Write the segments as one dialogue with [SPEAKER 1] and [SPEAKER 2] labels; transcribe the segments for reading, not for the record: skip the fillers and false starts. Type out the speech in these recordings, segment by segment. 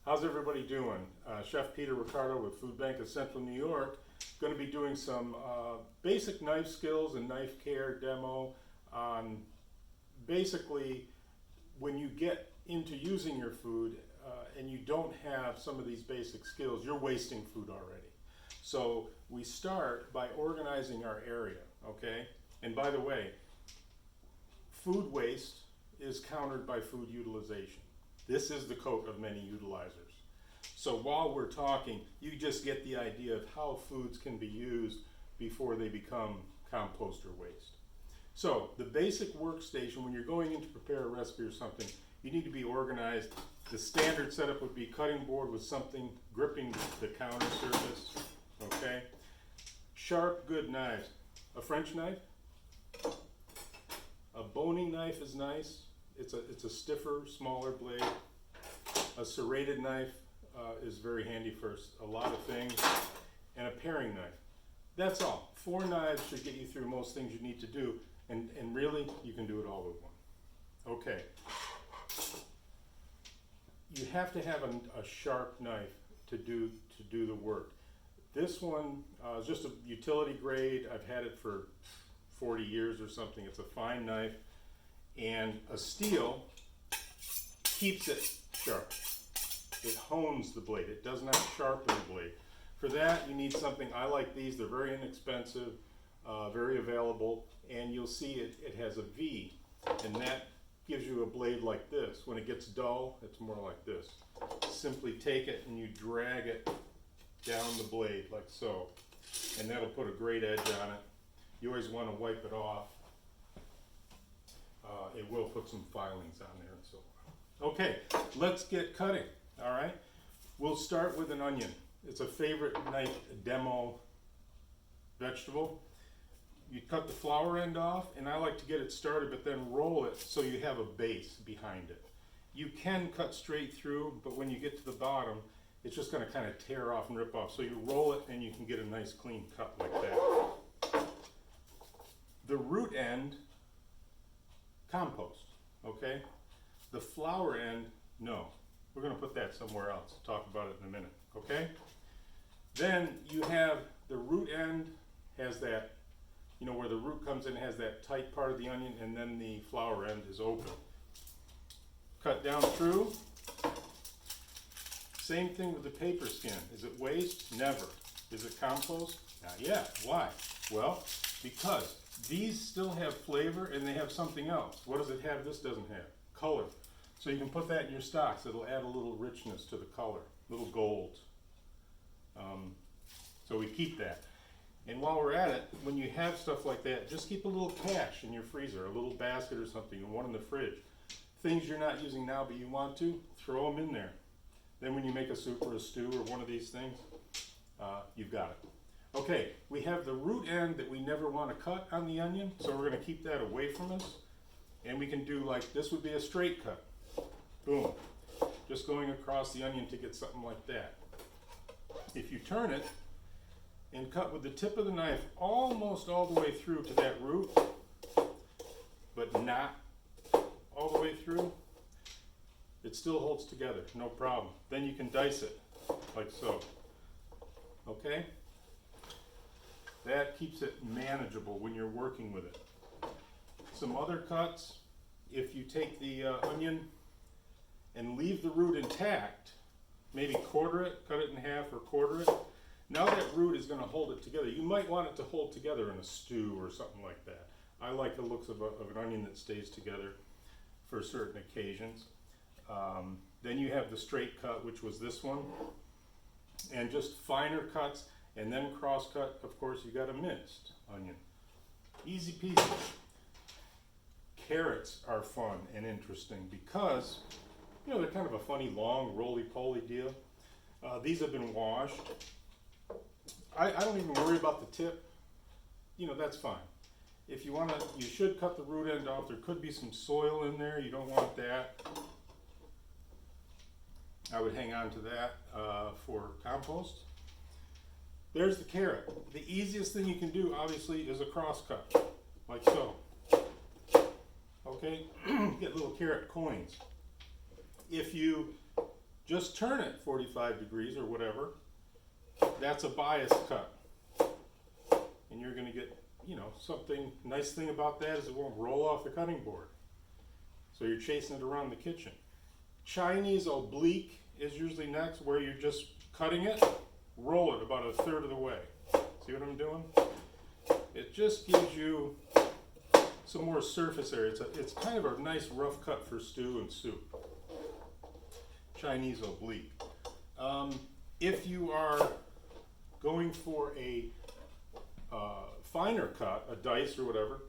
[SPEAKER 1] How's everybody doing? Chef Peter Ricardo with Food Bank of Central New York. Going to be doing some basic knife skills and knife care demo on basically when you get into using your food and you don't have some of these basic skills, you're wasting food already. So we start by organizing our area, okay? And by the way, food waste is countered by food utilization. This is the coat of many utilizers. So while we're talking, you just get the idea of how foods can be used before they become compost or waste. So the basic workstation, when you're going in to prepare a recipe or something, you need to be organized. The standard setup would be cutting board with something gripping the counter surface, okay? Sharp, good knives. A French knife, a boning knife is nice. It's a stiffer, smaller blade. A serrated knife is very handy for a lot of things. And a paring knife. That's all. 4 knives should get you through most things you need to do. And really, you can do it all with one. Okay. You have to have a sharp knife to do the work. This one is just a utility grade. I've had it for 40 years or something. It's a fine knife. And a steel keeps it sharp. It hones the blade. It does not sharpen the blade. For that, you need something. I like these. They're very inexpensive, very available, and you'll see it has a V, and that gives you a blade like this. When it gets dull, it's more like this. Simply take it and you drag it down the blade like so, and that'll put a great edge on it. You always want to wipe it off. It will put some filings on there and so on. Okay, let's get cutting, all right? We'll start with an onion. It's a favorite knife demo vegetable. You cut the flower end off, and I like to get it started, but then roll it so you have a base behind it. You can cut straight through, but when you get to the bottom, it's just gonna kind of tear off and rip off. So you roll it and you can get a nice clean cut like that. The root end, compost, okay? The flower end, no. We're gonna put that somewhere else. Talk about it in a minute, okay? Then you have the root end has that, you know, where the root comes in, has that tight part of the onion, and then the flower end is open. Cut down through. Same thing with the paper skin. Is it waste? Never. Is it compost? Not yet. Why? Well, because these still have flavor and they have something else. What does it have this doesn't have? Color. So you can put that in your stocks. It'll add a little richness to the color, little gold. So we keep that. And while we're at it, when you have stuff like that, just keep a little cache in your freezer, a little basket or something, and one in the fridge. Things you're not using now but you want to, throw them in there. Then when you make a soup or a stew or one of these things, you've got it. Okay, we have the root end that we never want to cut on the onion, so we're going to keep that away from us. And we can do like, this would be a straight cut. Boom. Just going across the onion to get something like that. If you turn it and cut with the tip of the knife almost all the way through to that root, but not all the way through, it still holds together, no problem. Then you can dice it, like so. Okay? That keeps it manageable when you're working with it. Some other cuts, if you take the onion and leave the root intact, maybe quarter it, cut it in half or quarter it, now that root is going to hold it together. You might want it to hold together in a stew or something like that. I like the looks of an onion that stays together for certain occasions. Then you have the straight cut, which was this one, and just finer cuts, and then cross cut. Of course, you got a minced onion. Easy peasy. Carrots are fun and interesting because, you know, they're kind of a funny, long, roly-poly deal. These have been washed. I don't even worry about the tip. You know, that's fine. If you want to, you should cut the root end off. There could be some soil in there. You don't want that. I would hang on to that for compost. There's the carrot. The easiest thing you can do, obviously, is a cross cut, like so. Okay, get little carrot coins. If you just turn it 45 degrees or whatever. That's a bias cut. And you're going to get, you know, something. Nice thing about that is it won't roll off the cutting board. So you're chasing it around the kitchen. Chinese oblique is usually next, where you're just cutting it, roll it about a third of the way. See what I'm doing? It just gives you some more surface area. It's kind of a nice rough cut for stew and soup. Chinese oblique. If you are going for a finer cut, a dice or whatever,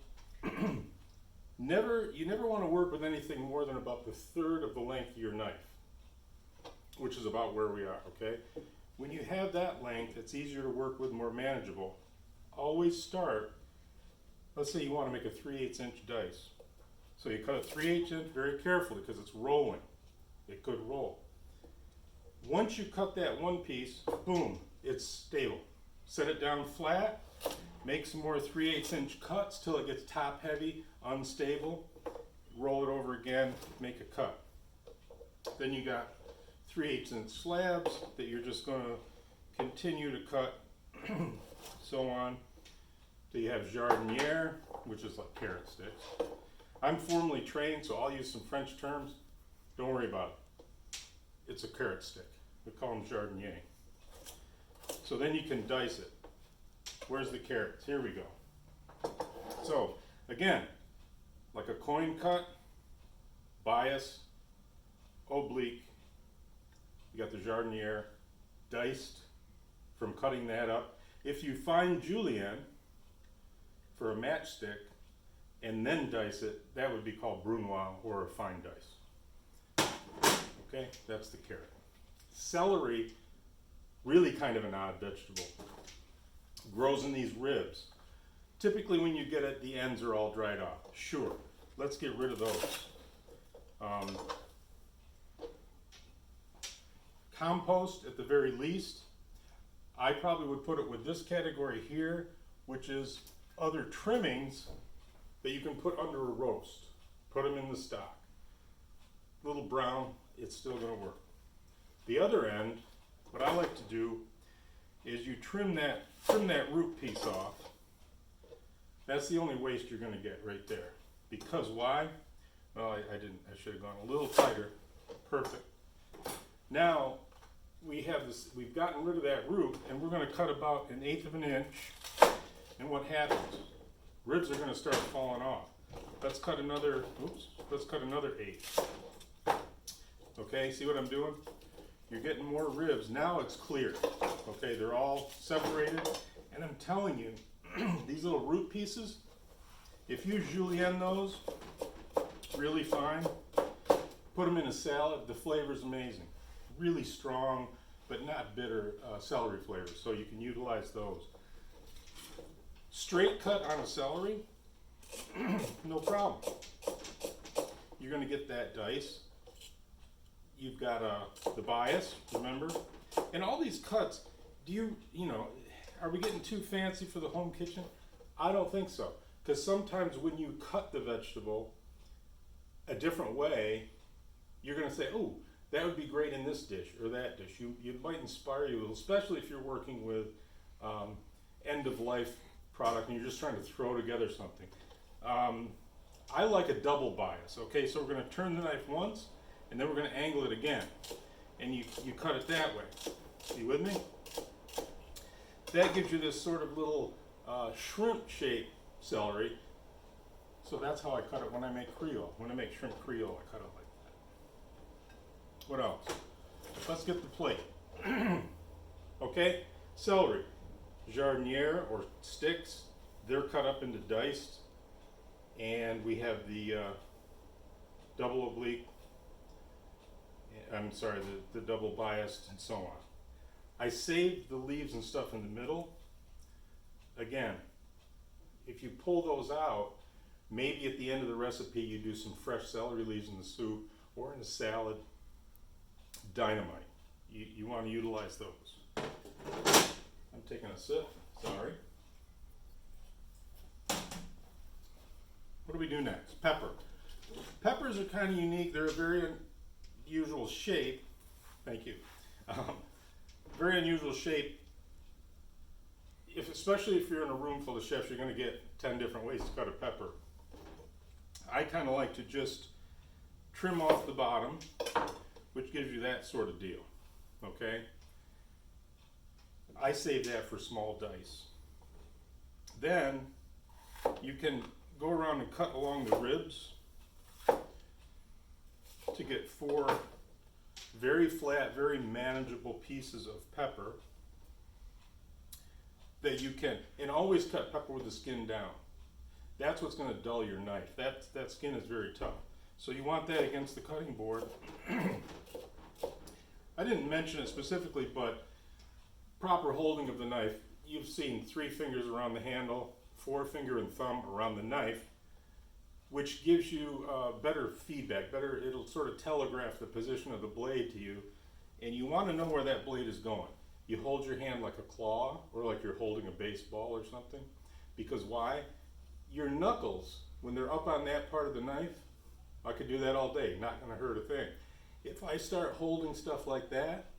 [SPEAKER 1] you never want to work with anything more than about the third of the length of your knife, which is about where we are, okay? When you have that length, it's easier to work with, more manageable. Always start, let's say you want to make a 3/8 inch dice. So you cut a 3/8 inch very carefully because it's rolling. It could roll. Once you cut that one piece, boom, it's stable. Set it down flat, make some more 3/8 inch cuts till it gets top heavy, unstable, roll it over again, make a cut. Then you got 3/8 inch slabs that you're just going to continue to cut, so on. So you have Jardiniere, which is like carrot sticks. I'm formally trained, so I'll use some French terms. Don't worry about it. It's a carrot stick. We call them Jardiniere. So then you can dice it. Where's the carrots? Here we go. So again, like a coin cut, bias, oblique. You got the Jardiniere, diced from cutting that up. If you find julienne for a matchstick and then dice it, that would be called brunoise or a fine dice. Okay, that's the carrot. Celery, really kind of an odd vegetable. Grows in these ribs. Typically when you get it, the ends are all dried off. Sure, let's get rid of those. Compost at the very least. I probably would put it with this category here, which is other trimmings that you can put under a roast. Put them in the stock. Little brown, it's still going to work. The other end, what I like to do is you trim that root piece off. That's the only waste you're going to get right there. Because why? Well, I should have gone a little tighter. Perfect. Now we've gotten rid of that root, and we're going to cut about 1/8 of an inch. And what happens? Ribs are going to start falling off. Let's cut another 1/8. Okay, see what I'm doing? You're getting more ribs. Now it's clear. Okay, they're all separated. And I'm telling you, these little root pieces, if you julienne those really fine, put them in a salad, the flavor's amazing. Really strong, but not bitter celery flavors, so you can utilize those. Straight cut on a celery, no problem. You're going to get that dice. You've got the bias, remember? And all these cuts, are we getting too fancy for the home kitchen? I don't think so. Because sometimes when you cut the vegetable a different way, you're going to say, oh, that would be great in this dish or that dish. You might inspire you a little, especially if you're working with end-of-life product and you're just trying to throw together something. I like a double bias. Okay, so we're going to turn the knife once, and then we're going to angle it again. And you cut it that way. You with me? That gives you this sort of little shrimp-shaped celery. So that's how I cut it when I make Creole. When I make shrimp Creole, I cut it like that. What else? Let's get the plate. Okay, celery. Jardiniere or sticks, they're cut up into diced. And we have the double oblique, the double biased and so on. I saved the leaves and stuff in the middle. Again, if you pull those out, maybe at the end of the recipe you do some fresh celery leaves in the soup or in a salad. Dynamite. You want to utilize those. I'm taking a sip, sorry. What do we do next? Pepper. Peppers are kind of unique. They're a very unusual shape. Thank you. Very unusual shape. Especially if you're in a room full of chefs, you're going to get 10 different ways to cut a pepper. I kind of like to just trim off the bottom, which gives you that sort of deal. Okay? I save that for small dice. Then you can go around and cut along the ribs to get 4 very flat, very manageable pieces of pepper that you can, and always cut pepper with the skin down. That's what's going to dull your knife. That skin is very tough. So you want that against the cutting board. I didn't mention it specifically, but proper holding of the knife. You've seen 3 fingers around the handle, 4 finger and thumb around the knife, which gives you better feedback. It'll sort of telegraph the position of the blade to you, and you want to know where that blade is going. You hold your hand like a claw, or like you're holding a baseball or something. Because why? Your knuckles, when they're up on that part of the knife, I could do that all day, not going to hurt a thing. If I start holding stuff like that,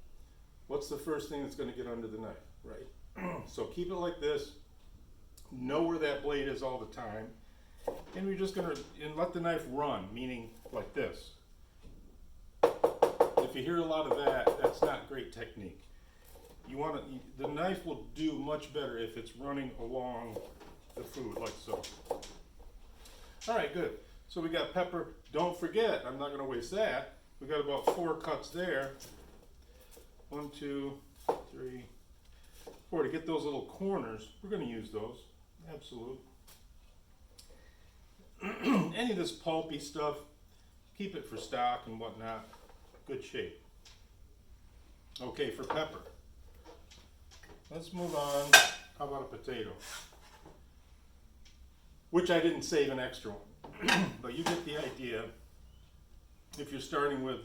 [SPEAKER 1] what's the first thing that's going to get under the knife, right? So keep it like this. Know where that blade is all the time. And we're just going to let the knife run, meaning like this. If you hear a lot of that, that's not great technique. The knife will do much better if it's running along the food, like so. All right, good. So we got pepper. Don't forget, I'm not going to waste that. We got about 4 cuts there. 1, 2, 3, 4. To get those little corners, we're going to use those. Absolute. Any of this pulpy stuff, keep it for stock and whatnot. Good shape. Okay, for pepper. Let's move on. How about a potato? Which I didn't save an extra one. But you get the idea. If you're starting with,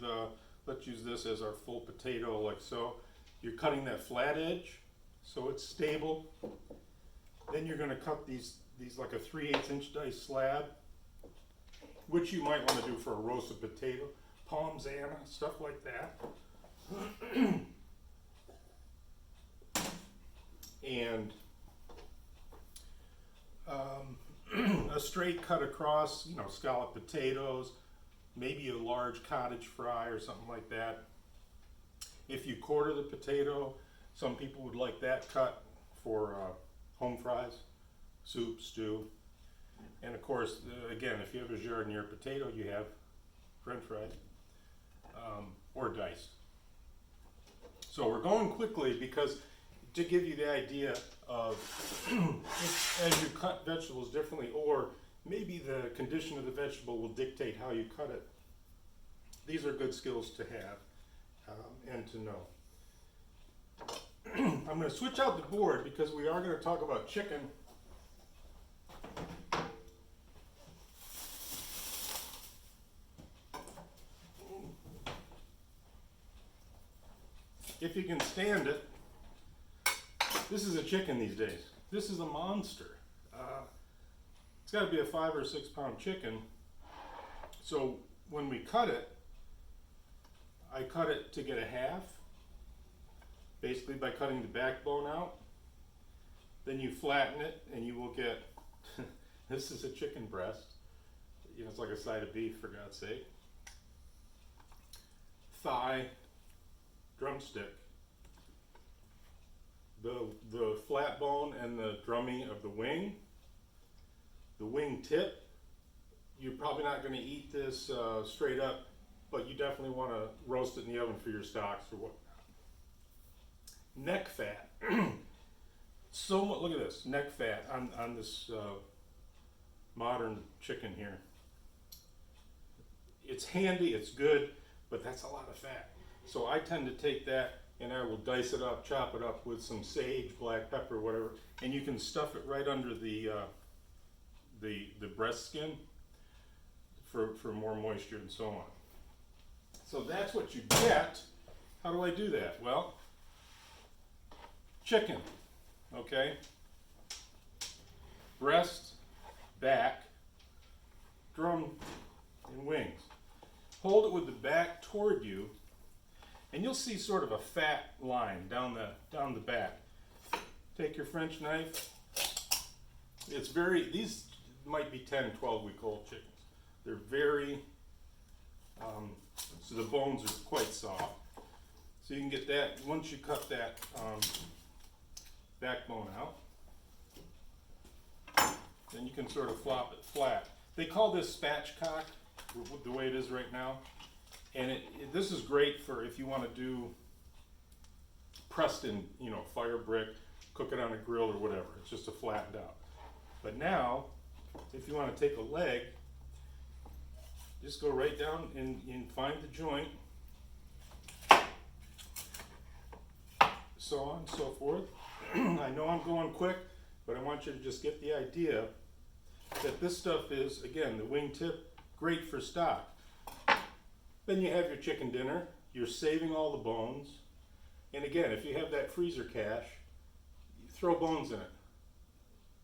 [SPEAKER 1] let's use this as our full potato like so. You're cutting that flat edge so it's stable. Then you're going to cut these like a 3/8 inch dice slab, which you might want to do for a roasted potato, palmzana, stuff like that. And a straight cut across, scalloped potatoes, maybe a large cottage fry or something like that. If you quarter the potato, some people would like that cut for home fries, soup, stew. And of course, again, if you have a Jardiniere potato, you have French fries or diced. So we're going quickly because to give you the idea of as you cut vegetables differently, or maybe the condition of the vegetable will dictate how you cut it. These are good skills to have and to know. I'm going to switch out the board because we are going to talk about chicken. If you can stand it, this is a chicken these days. This is a monster. It's got to be a 5 or 6 pound chicken. So when we cut it, I cut it to get a half, basically by cutting the backbone out. Then you flatten it and you will get, this is a chicken breast. It's like a side of beef, for God's sake. Thigh, drumstick. The flat bone and the drummy of the wing. The wing tip. You're probably not going to eat this straight up, but you definitely want to roast it in the oven for your stocks or whatnot. Neck fat. Look at this, neck fat on this modern chicken here. It's handy, it's good, but that's a lot of fat. So I tend to take that and I will dice it up, chop it up with some sage, black pepper, whatever, and you can stuff it right under the breast skin for more moisture and so on. So that's what you get. How do I do that? Well, chicken, okay? Breast, back, drum, and wings. Hold it with the back toward you, and you'll see sort of a fat line down the back. Take your French knife. These might be 10, 12-week-old chickens. They're very, so the bones are quite soft. So you can get that, once you cut that backbone out, then you can sort of flop it flat. They call this spatchcock, the way it is right now. And this is great for if you want to do pressed in, fire brick, cook it on a grill or whatever. It's just a flattened out. But now, if you want to take a leg, just go right down and find the joint, so on and so forth. I know I'm going quick, but I want you to just get the idea that this stuff is, again, the wingtip, great for stock. Then you have your chicken dinner, you're saving all the bones, and again, if you have that freezer cache, throw bones in it.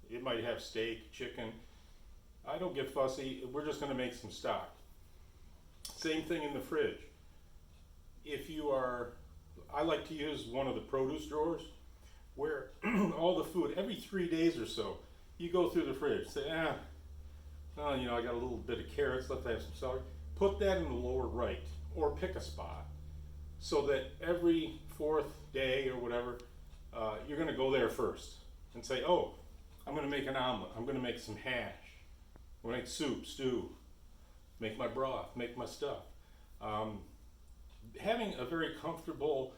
[SPEAKER 1] It might have steak, chicken. I don't get fussy, we're just going to make some stock. Same thing in the fridge. I like to use one of the produce drawers where all the food, every 3 days or so, you go through the fridge, say, I got a little bit of carrots, let's have some celery. Put that in the lower right, or pick a spot, so that every 4th day or whatever, you're going to go there first and say, oh, I'm going to make an omelet, I'm going to make some hash, I'm going to make soup, stew, make my broth, make my stuff. Having a very comfortable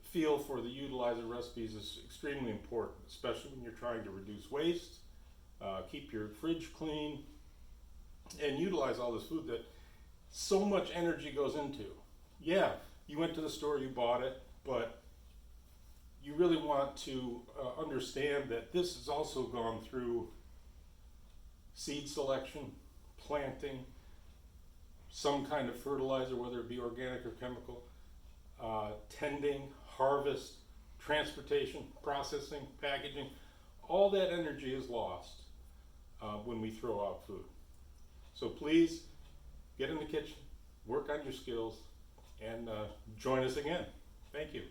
[SPEAKER 1] feel for the utilizer recipes is extremely important, especially when you're trying to reduce waste, keep your fridge clean, and utilize all this food that so much energy goes into. Yeah, you went to the store, you bought it, but you really want to understand that this has also gone through seed selection, planting, some kind of fertilizer, whether it be organic or chemical, tending, harvest, transportation, processing, packaging. All that energy is lost when we throw out food. So please get in the kitchen, work on your skills, and join us again. Thank you.